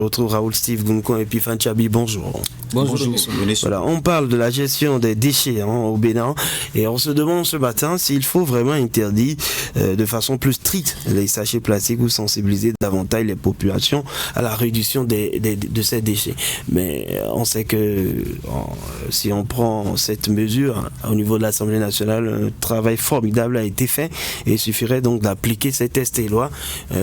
retrouve Raoul Steve Goumkon et puis Fanchabi, bonjour. Bonjour. Voilà, on parle de la gestion des déchets au Bénin et on se demande ce matin s'il faut vraiment interdire de façon plus stricte les sachets plastiques ou sensibiliser davantage les populations à la réduction de ces déchets. Mais on sait que si on prend cette mesure au niveau de l'Assemblée nationale, un travail formidable a été fait et il suffirait donc d'appliquer ces tests et lois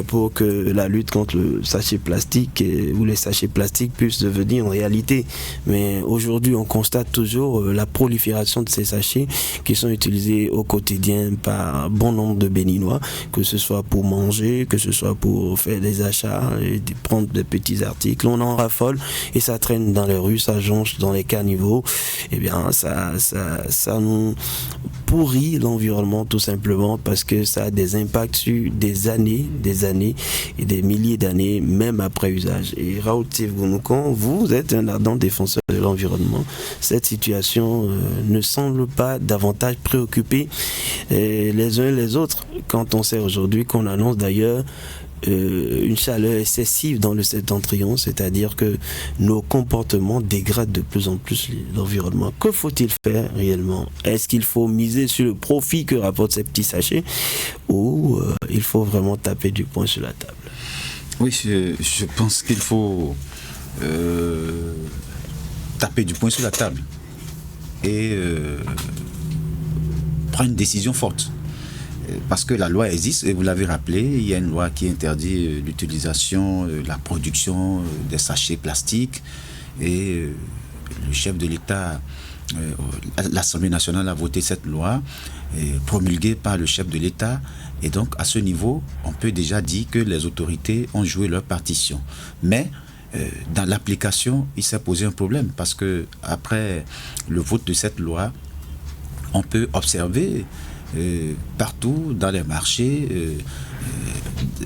pour que la lutte contre le sachet plastique où les sachets plastiques puissent devenir une réalité. Mais aujourd'hui, on constate toujours la prolifération de ces sachets qui sont utilisés au quotidien par bon nombre de Béninois, que ce soit pour manger, que ce soit pour faire des achats, et prendre des petits articles. On en raffole et ça traîne dans les rues, ça jonche dans les caniveaux. Eh bien, ça nous pourrit l'environnement tout simplement parce que ça a des impacts sur des années et des milliers d'années, même après usage. Et Raoul Goumkon, vous êtes un ardent défenseur de l'environnement. Cette situation ne semble pas davantage préoccuper les uns et les autres quand on sait aujourd'hui qu'on annonce d'ailleurs une chaleur excessive dans le septentrion, c'est-à-dire que nos comportements dégradent de plus en plus l'environnement. Que faut-il faire réellement? Est-ce qu'il faut miser sur le profit que rapportent ces petits sachets ou il faut vraiment taper du poing sur la table? Oui, je pense qu'il faut taper du poing sur la table et prendre une décision forte. Parce que la loi existe, et vous l'avez rappelé, il y a une loi qui interdit l'utilisation, la production des sachets plastiques. Et le chef de l'État, l'Assemblée nationale a voté cette loi, promulguée par le chef de l'État. Et donc, à ce niveau, on peut déjà dire que les autorités ont joué leur partition. Mais dans l'application, il s'est posé un problème, parce que après le vote de cette loi, on peut observer partout dans les marchés,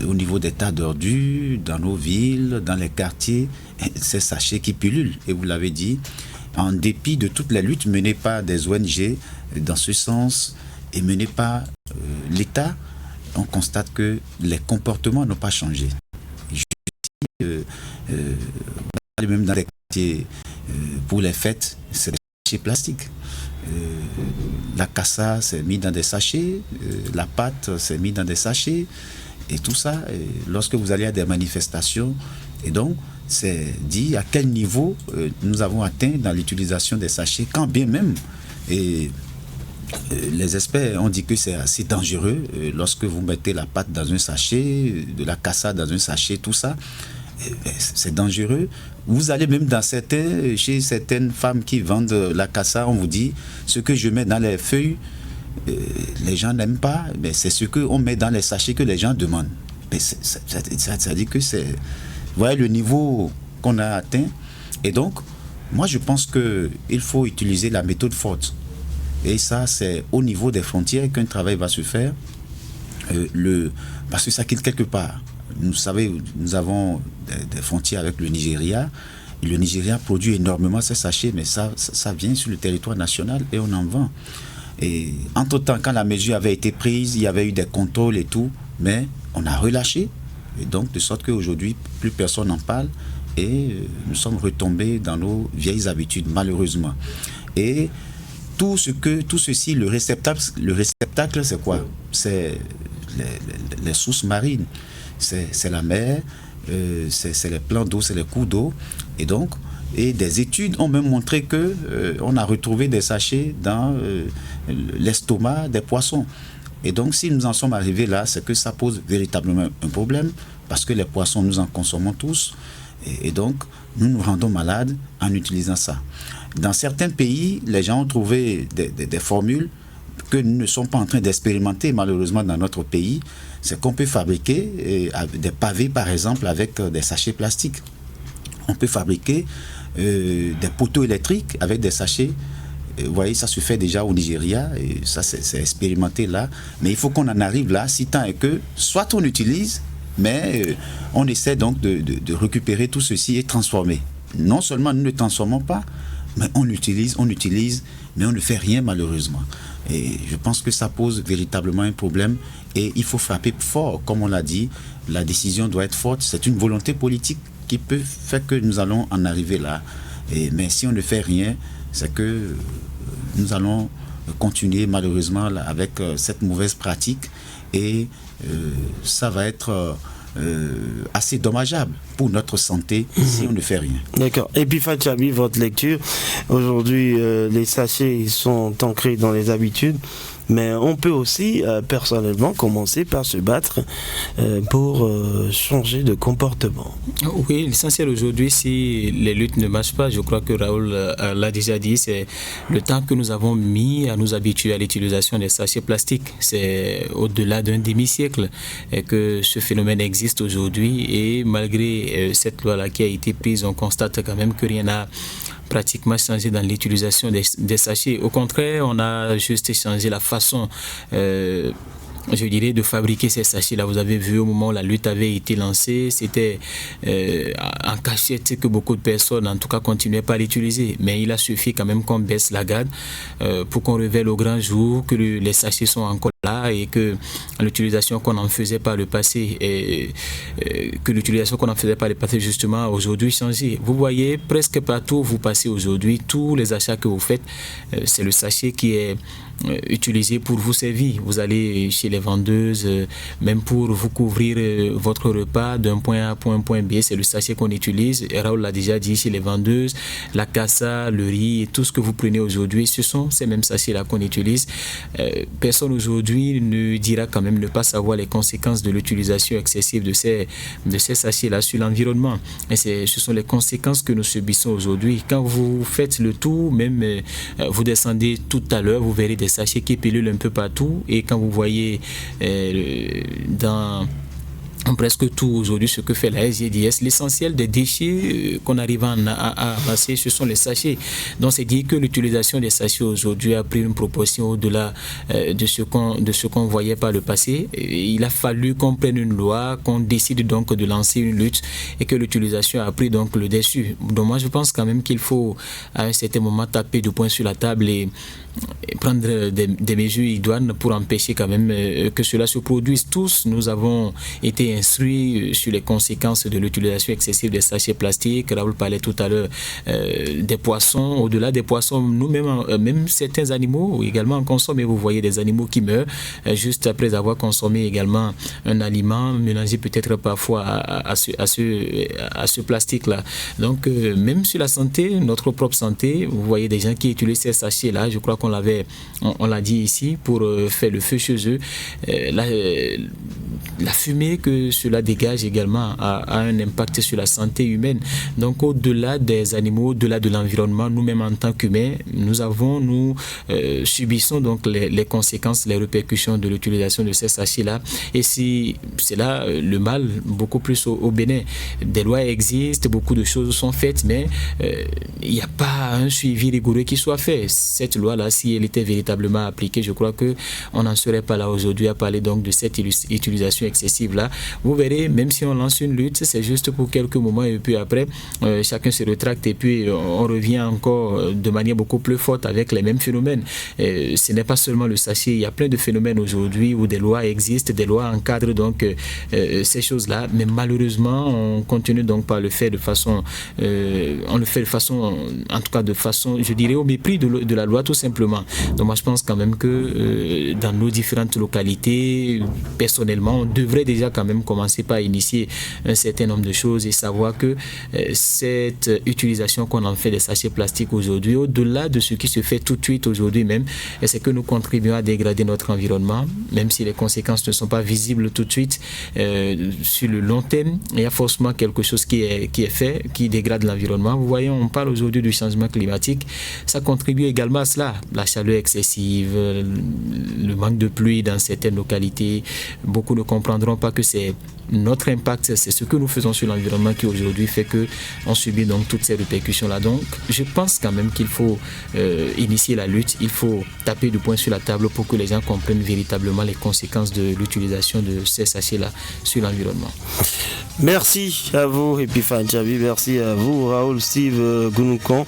au niveau des tas d'ordures, dans nos villes, dans les quartiers, ces sachets qui pullulent. Et vous l'avez dit, en dépit de toutes les luttes menées par des ONG dans ce sens et menées par l'État, on constate que les comportements n'ont pas changé. Même dans les quartiers, pour les fêtes, c'est des sachets plastiques. La cassa s'est mis dans des sachets, la pâte s'est mis dans des sachets, et tout ça, lorsque vous allez à des manifestations, et donc c'est dit à quel niveau nous avons atteint dans l'utilisation des sachets, quand bien même, et les experts ont dit que c'est assez dangereux lorsque vous mettez la pâte dans un sachet, de la cassa dans un sachet, tout ça. C'est dangereux. Vous allez même chez certaines femmes qui vendent la cassa, on vous dit ce que je mets dans les feuilles, les gens n'aiment pas, mais c'est ce qu'on met dans les sachets que les gens demandent. Mais ça dit que c'est, vous voyez le niveau qu'on a atteint. Et donc, moi je pense qu'il faut utiliser la méthode forte. Et ça, c'est au niveau des frontières qu'un travail va se faire. Parce que ça quitte quelque part. Vous savez, nous avons des frontières avec le Nigeria. Et le Nigeria produit énormément ces sachets, mais ça vient sur le territoire national et on en vend. Et entre-temps, quand la mesure avait été prise, il y avait eu des contrôles et tout, mais on a relâché. Et donc, de sorte qu'aujourd'hui, plus personne n'en parle et nous sommes retombés dans nos vieilles habitudes, malheureusement. Et tout ceci, le réceptacle, c'est quoi? C'est les sources marines. C'est la mer, c'est les plans d'eau, c'est les cours d'eau. Et donc, des études ont même montré que on a retrouvé des sachets dans l'estomac des poissons. Et donc, si nous en sommes arrivés là, c'est que ça pose véritablement un problème, parce que les poissons, nous en consommons tous. Et donc, nous nous rendons malades en utilisant ça. Dans certains pays, les gens ont trouvé des formules que nous ne sommes pas en train d'expérimenter malheureusement dans notre pays. C'est qu'on peut fabriquer des pavés par exemple avec des sachets plastiques. On peut fabriquer des poteaux électriques avec des sachets. Vous voyez, ça se fait déjà au Nigeria et ça c'est expérimenté là. Mais il faut qu'on en arrive là, si tant est que soit on utilise, mais on essaie donc de récupérer tout ceci et transformer. Non seulement nous ne transformons pas, mais on utilise, mais on ne fait rien malheureusement. Et je pense que ça pose véritablement un problème et il faut frapper fort, comme on l'a dit, la décision doit être forte, c'est une volonté politique qui peut faire que nous allons en arriver là. Mais si on ne fait rien, c'est que nous allons continuer malheureusement là, avec cette mauvaise pratique et ça va être assez dommageable pour notre santé si on ne fait rien. D'accord. Et puis Fatchabi, votre lecture, aujourd'hui les sachets ils sont ancrés dans les habitudes, mais on peut aussi personnellement commencer par se battre pour changer de comportement. Oui, l'essentiel aujourd'hui, si les luttes ne marchent pas, je crois que Raoul l'a déjà dit, c'est le temps que nous avons mis à nous habituer à l'utilisation des sachets plastiques. C'est au-delà d'un demi-siècle que ce phénomène existe aujourd'hui et malgré cette loi-là qui a été prise, on constate quand même que rien n'a pratiquement changé dans l'utilisation des sachets. Au contraire, on a juste changé la façon je dirais de fabriquer ces sachets-là. Vous avez vu au moment où la lutte avait été lancée, c'était en cachette que beaucoup de personnes, en tout cas, continuaient pas à l'utiliser. Mais il a suffi quand même qu'on baisse la garde pour qu'on révèle au grand jour que les sachets sont encore là et que l'utilisation qu'on en faisait par le passé justement aujourd'hui changé. Vous voyez presque partout où vous passez aujourd'hui, tous les achats que vous faites, c'est le sachet qui est utilisé pour vous servir. Vous allez chez les vendeuses, même pour vous couvrir votre repas d'un point A à un point B, c'est le sachet qu'on utilise. Et Raoul l'a déjà dit, chez les vendeuses, la cassa, le riz et tout ce que vous prenez aujourd'hui, ce sont ces mêmes sachets-là qu'on utilise. Personne aujourd'hui ne dira quand même ne pas savoir les conséquences de l'utilisation excessive de ces sachets-là sur l'environnement. Et ce sont les conséquences que nous subissons aujourd'hui. Quand vous faites le tour, même vous descendez tout à l'heure, vous verrez des sachets qui pilulent un peu partout et quand vous voyez dans presque tout aujourd'hui ce que fait la SGDS, l'essentiel des déchets qu'on arrive à amasser, ce sont les sachets. Donc c'est dire que l'utilisation des sachets aujourd'hui a pris une proportion au-delà de ce qu'on voyait par le passé. Et il a fallu qu'on prenne une loi, qu'on décide donc de lancer une lutte et que l'utilisation a pris donc le dessus. Donc moi je pense quand même qu'il faut à un certain moment taper du poing sur la table et prendre des mesures idoines pour empêcher quand même que cela se produise. Tous, nous avons été instruits sur les conséquences de l'utilisation excessive des sachets plastiques. Raoul parlait tout à l'heure des poissons. Au-delà des poissons, nous-mêmes, même certains animaux également en consomment. Et vous voyez des animaux qui meurent juste après avoir consommé également un aliment mélangé peut-être parfois à ce plastique-là. Donc, même sur la santé, notre propre santé, vous voyez des gens qui utilisent ces sachets-là. Je crois on l'a dit ici, pour faire le feu chez eux. La fumée que cela dégage également a un impact sur la santé humaine. Donc au-delà des animaux, au-delà de l'environnement, nous-mêmes en tant qu'humains, nous subissons donc les conséquences, les répercussions de l'utilisation de ces sachets-là. Et si c'est là le mal beaucoup plus au Bénin. Des lois existent, beaucoup de choses sont faites, mais il n'y a pas un suivi rigoureux qui soit fait. Cette loi-là, si elle était véritablement appliquée, je crois qu'on n'en serait pas là aujourd'hui à parler donc de cette utilisation excessive-là. Vous verrez, même si on lance une lutte, c'est juste pour quelques moments et puis après, chacun se rétracte et puis on revient encore de manière beaucoup plus forte avec les mêmes phénomènes. Ce n'est pas seulement le sachet, il y a plein de phénomènes aujourd'hui où des lois existent, des lois encadrent donc ces choses-là, mais malheureusement, on continue donc par le faire de façon, en tout cas de façon, je dirais au mépris de la loi tout simplement. Donc moi je pense quand même que dans nos différentes localités, personnellement, on devrait déjà quand même commencer par initier un certain nombre de choses et savoir que cette utilisation qu'on en fait des sachets plastiques aujourd'hui, au-delà de ce qui se fait tout de suite aujourd'hui même, c'est que nous contribuons à dégrader notre environnement, même si les conséquences ne sont pas visibles tout de suite. Sur le long terme, il y a forcément quelque chose qui est fait, qui dégrade l'environnement. Vous voyez, on parle aujourd'hui du changement climatique, ça contribue également à cela. La chaleur excessive, le manque de pluie dans certaines localités. Beaucoup ne comprendront pas que c'est notre impact, c'est ce que nous faisons sur l'environnement qui aujourd'hui fait qu'on subit donc toutes ces répercussions-là. Donc, je pense quand même qu'il faut initier la lutte, il faut taper du poing sur la table pour que les gens comprennent véritablement les conséquences de l'utilisation de ces sachets-là sur l'environnement. Merci à vous, Epiphane Tchabi, merci à vous, Raoul Steve Gounoukan.